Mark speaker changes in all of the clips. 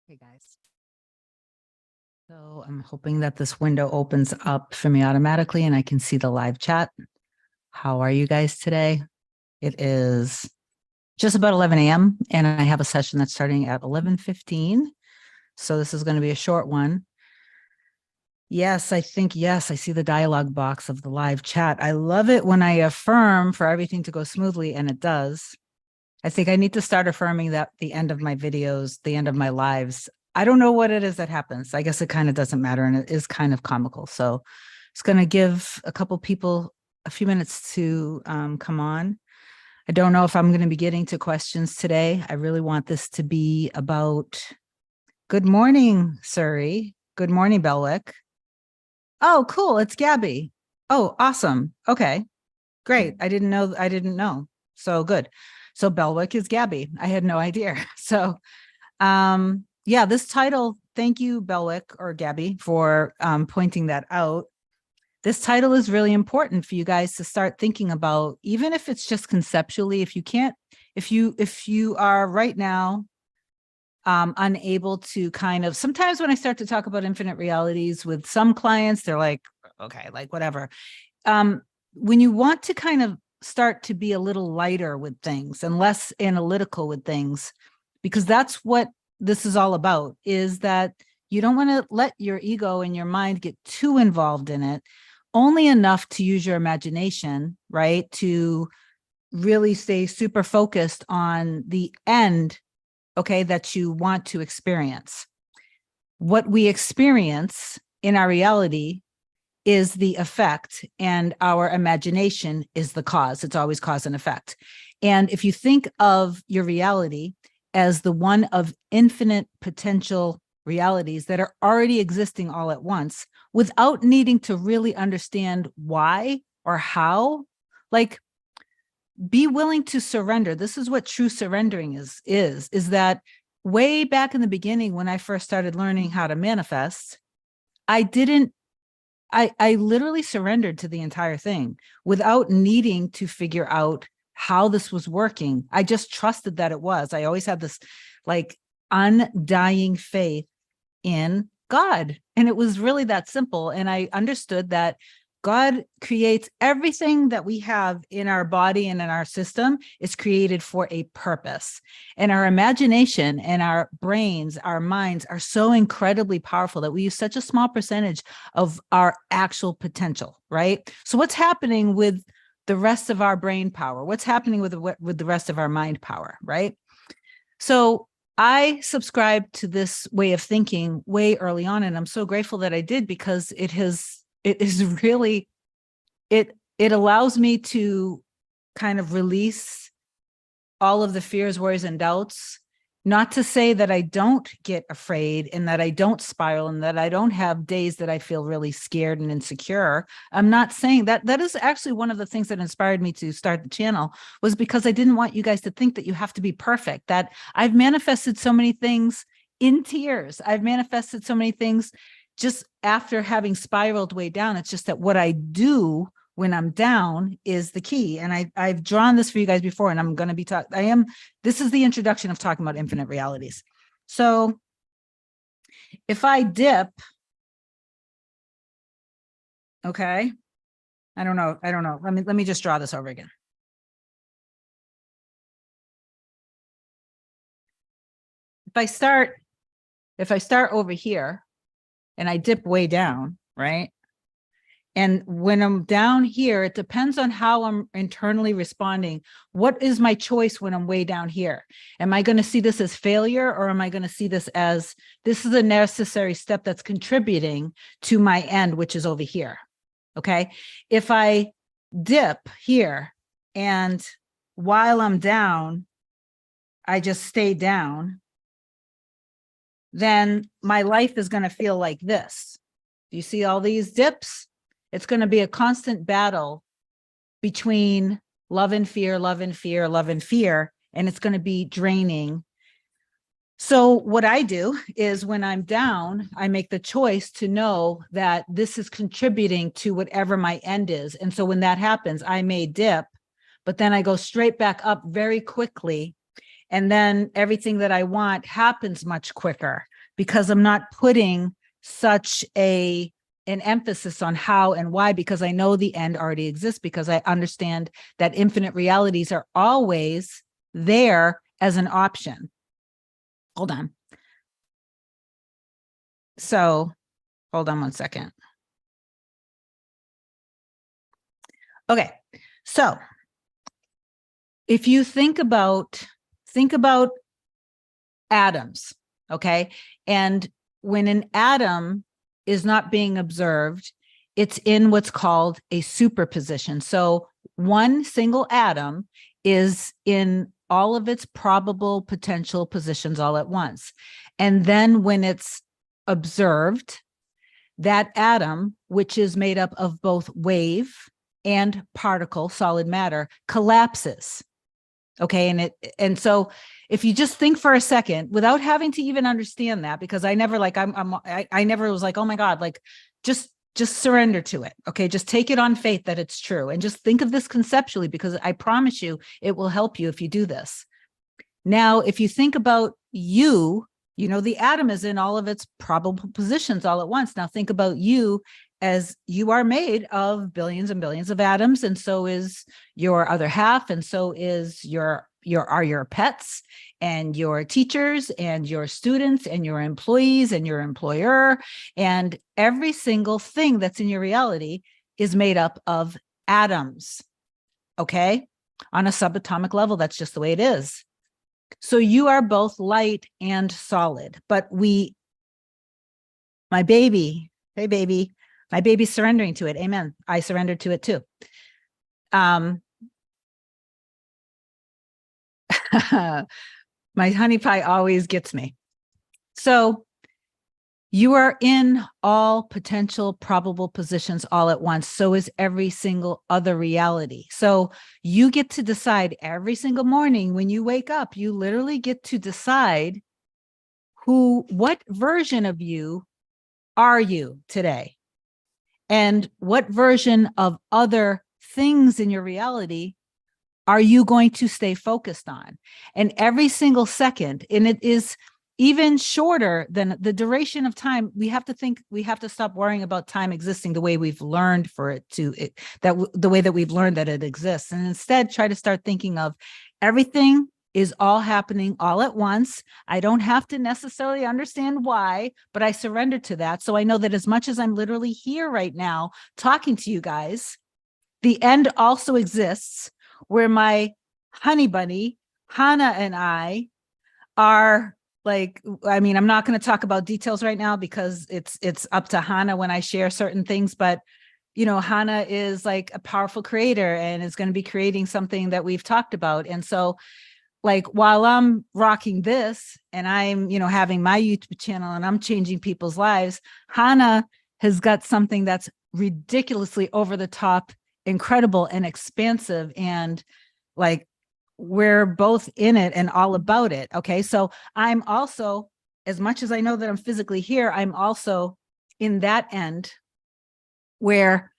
Speaker 1: Hey guys. So I'm hoping that this window opens up for me automatically and I can see the live chat. How are you guys today? It is just about 11 a.m. and I have a session that's starting at 11:15. So this is going to be a short one. Yes, I see the dialogue box of the live chat. I love it when I affirm for everything to go smoothly, and it does. I think I need to start affirming that the end of my videos, the end of my lives. I don't know what it is that happens. I guess it kind of doesn't matter, and it is kind of comical. So it's going to give a couple people a few minutes to come on. I don't know if I'm going to be getting to questions today. I really want this to be about good morning, Surrey. Good morning, Belwick. Oh, cool. It's Gabby. Oh, awesome. Okay, great. I didn't know. So good. So Belwick is Gabby. I had no idea. So yeah, this title, thank you, Belwick or Gabby, for pointing that out. This title is really important for you guys to start thinking about, even if it's just conceptually. If you are right now unable to kind of, sometimes when I start to talk about infinite realities with some clients, they're like, okay, like whatever. When you want to kind of start to be a little lighter with things and less analytical with things, because that's what this is all about, is that you don't want to let your ego and your mind get too involved in it, only enough to use your imagination, right? To really stay super focused on the end, okay, that you want to experience. What we experience in our reality is the effect, and our imagination is the cause. It's always cause and effect. And if you think of your reality as the one of infinite potential realities that are already existing all at once, without needing to really understand why or how, like, be willing to surrender. This is what true surrendering is that way back in the beginning, when I first started learning how to manifest, I literally surrendered to the entire thing without needing to figure out how this was working. I just trusted that it was. I always had this like undying faith in God. And it was really that simple. And I understood that God creates everything that we have in our body and in our system is created for a purpose. And our imagination and our brains, our minds are so incredibly powerful that we use such a small percentage of our actual potential, right? So what's happening with the rest of our brain power? What's happening with the rest of our mind power, right? So I subscribed to this way of thinking way early on, and I'm so grateful that I did, because it allows me to kind of release all of the fears, worries, and doubts. Not to say that I don't get afraid and that I don't spiral and that I don't have days that I feel really scared and insecure. I'm not saying that. That is actually one of the things that inspired me to start the channel, was because I didn't want you guys to think that you have to be perfect, that I've manifested so many things in tears. I've manifested so many things just after having spiraled way down. It's just that what I do when I'm down is the key. And I've drawn this for you guys before, and I'm going to be this is the introduction of talking about infinite realities. So if I dip, okay, I don't know. Let me just draw this over again. If I start over here and I dip way down, right? And when I'm down here, it depends on how I'm internally responding. What is my choice when I'm way down here? Am I going to see this as failure, or am I going to see this as, this is a necessary step that's contributing to my end, which is over here? Okay. If I dip here and while I'm down, I just stay down, then my life is going to feel like this. Do you see all these dips? It's going to be a constant battle between love and fear, love and fear, love and fear, and it's going to be draining. So what I do is, when I'm down, I make the choice to know that this is contributing to whatever my end is. And so when that happens, I may dip, but then I go straight back up very quickly. And then everything that I want happens much quicker. because I'm not putting such an emphasis on how and why, because I know the end already exists, because I understand that infinite realities are always there as an option. Hold on. So hold on one second. Okay. So if you think about atoms, okay? And when an atom is not being observed, it's in what's called a superposition. So one single atom is in all of its probable potential positions all at once. And then when it's observed, that atom, which is made up of both wave and particle, solid matter, collapses. Okay. And so if you just think for a second, without having to even understand that, because I never I never was like, oh my God, like just surrender to it. Okay. Just take it on faith that it's true. And just think of this conceptually, because I promise you, it will help you if you do this. Now, if you think about you know, the atom is in all of its probable positions all at once. Now think about you as you are made of billions and billions of atoms, and so is your other half, and so is your pets and your teachers and your students and your employees and your employer, and every single thing that's in your reality is made up of atoms. Okay? On a subatomic level, that's just the way it is. So you are both light and solid, but my baby, hey baby, my baby's surrendering to it. Amen. I surrendered to it too. My honey pie always gets me. So you are in all potential probable positions all at once. So is every single other reality. So you get to decide every single morning when you wake up, you literally get to decide what version of you are you today? And what version of other things in your reality are you going to stay focused on? And every single second, and it is even shorter than the duration of time, we have to stop worrying about time existing the way we've learned the way that we've learned that it exists. And instead try to start thinking of everything is all happening all at once. I don't have to necessarily understand why, but I surrender to that. So I know that as much as I'm literally here right now talking to you guys, the end also exists, where my honey bunny, Hannah, and I are like, I mean, I'm not going to talk about details right now because it's up to Hannah when I share certain things, but you know, Hannah is like a powerful creator and is going to be creating something that we've talked about. And so like, while I'm rocking this and I'm, you know, having my YouTube channel and I'm changing people's lives, Hannah has got something that's ridiculously over the top, incredible and expansive. And like, we're both in it and all about it. Okay. So I'm also, as much as I know that I'm physically here, I'm also in that end where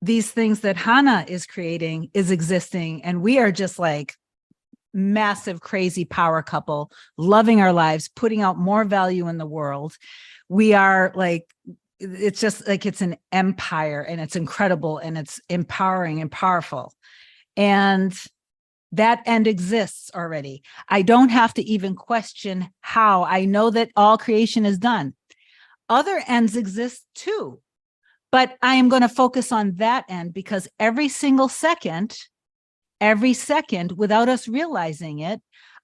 Speaker 1: these things that Hannah is creating is existing. And we are just like massive, crazy power couple, loving our lives, putting out more value in the world. We are like, it's just like, it's an empire and it's incredible and it's empowering and powerful. And that end exists already. I don't have to even question how. I know that all creation is done. Other ends exist too, but I am going to focus on that end because every second, without us realizing it,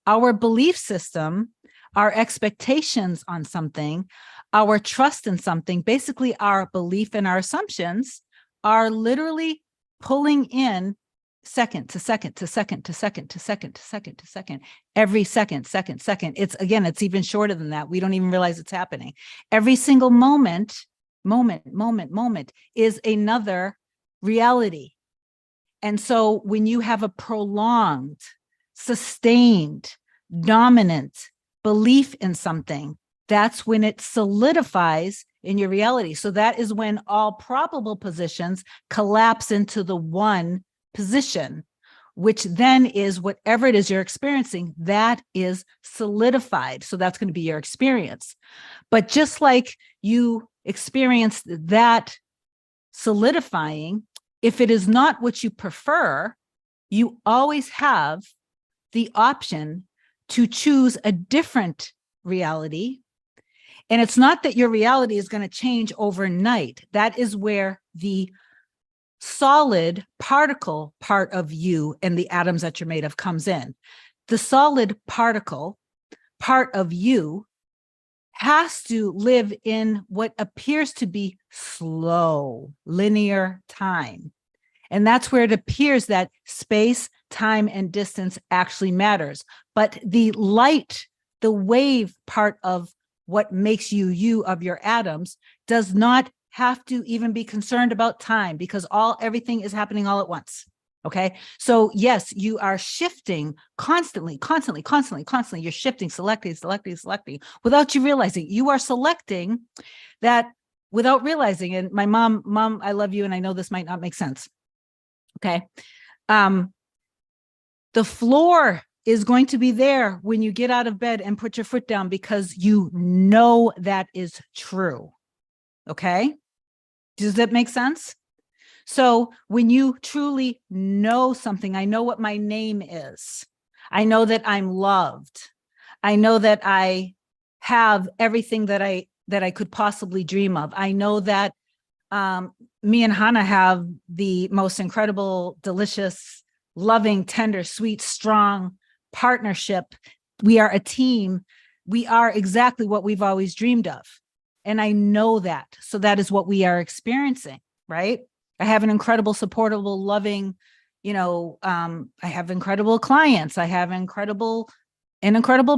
Speaker 1: our belief system, our expectations on something, our trust in something, basically our belief and our assumptions are literally pulling in second to second to second to second to second to second to second, every second. It's even shorter than that. We don't even realize it's happening. Every single moment is another reality. And so when you have a prolonged, sustained, dominant belief in something, that's when it solidifies in your reality. So that is when all probable positions collapse into the one position, which then is whatever it is you're experiencing, that is solidified. So that's going to be your experience. But just like you experienced that solidifying, if it is not what you prefer, you always have the option to choose a different reality. And it's not that your reality is going to change overnight. That is where the solid particle part of you and the atoms that you're made of comes in. The solid particle part of you has to live in what appears to be slow, linear time. And that's where it appears that space, time, and distance actually matters. But the light, the wave part of what makes you, you of your atoms, does not have to even be concerned about time, because everything is happening all at once. Okay. So yes, you are shifting constantly. You're shifting, selecting without you realizing. You are selecting that without realizing. And my mom, I love you. And I know this might not make sense. Okay. The floor is going to be there when you get out of bed and put your foot down, because you know that is true. Okay. Does that make sense? So when you truly know something, I know what my name is. I know that I'm loved. I know that I have everything that I could possibly dream of. I know that me and Hannah have the most incredible, delicious, loving, tender, sweet, strong partnership. We are a team. We are exactly what we've always dreamed of. And I know that. So that is what we are experiencing, right? I have an incredible, supportable, loving, I have incredible clients. I have an incredible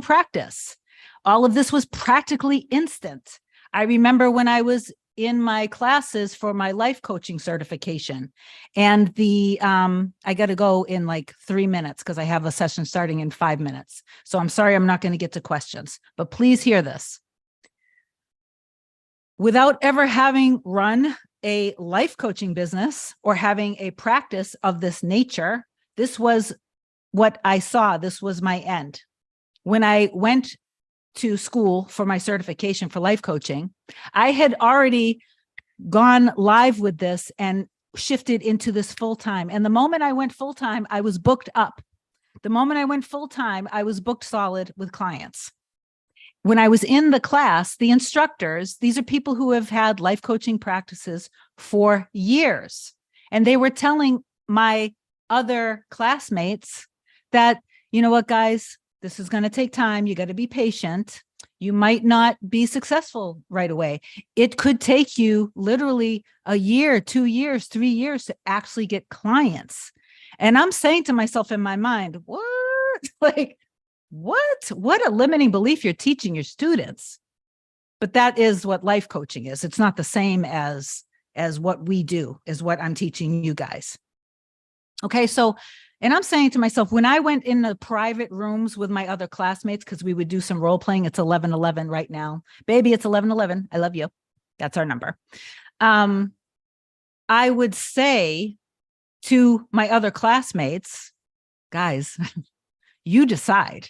Speaker 1: practice. All of this was practically instant. I remember when I was in my classes for my life coaching certification, and I got to go in like 3 minutes because I have a session starting in 5 minutes. So I'm sorry, I'm not going to get to questions, but please hear this. Without ever having run a life coaching business or having a practice of this nature, this was what I saw. This was my end. When I went to school for my certification for life coaching, I had already gone live with this and shifted into this full time. And the moment I went full time, I was booked up. The moment I went full time, I was booked solid with clients. When I was in the class, the instructors, these are people who have had life coaching practices for years. And they were telling my other classmates that, you know what, guys, this is going to take time. You got to be patient. You might not be successful right away. It could take you literally a year, 2 years, 3 years to actually get clients. And I'm saying to myself in my mind, what? What a limiting belief you're teaching your students. But that is what life coaching is. It's not the same as what we do, is what I'm teaching you guys. Okay, so, and I'm saying to myself, when I went in the private rooms with my other classmates, because we would do some role playing, it's 11:11 right now. Baby, it's 11:11. I love you. That's our number. I would say to my other classmates, guys, you decide.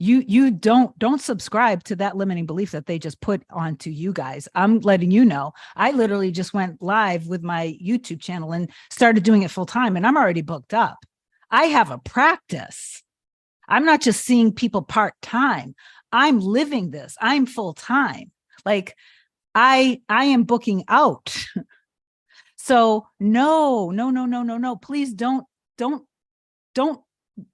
Speaker 1: You don't subscribe to that limiting belief that they just put onto you guys. I'm letting you know. I literally just went live with my YouTube channel and started doing it full time, and I'm already booked up. I have a practice. I'm not just seeing people part time. I'm living this. I'm full time. Like I am booking out. So no. Please don't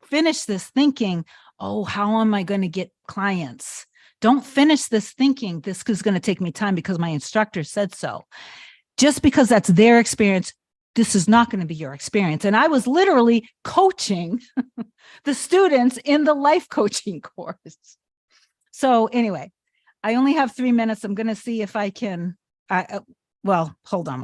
Speaker 1: finish this thinking, oh, how am I going to get clients? Don't finish this thinking this is going to take me time because my instructor said so. Just because that's their experience, this is not going to be your experience. And I was literally coaching the students in the life coaching course. So anyway, I only have 3 minutes. I'm going to see if I can, well, hold on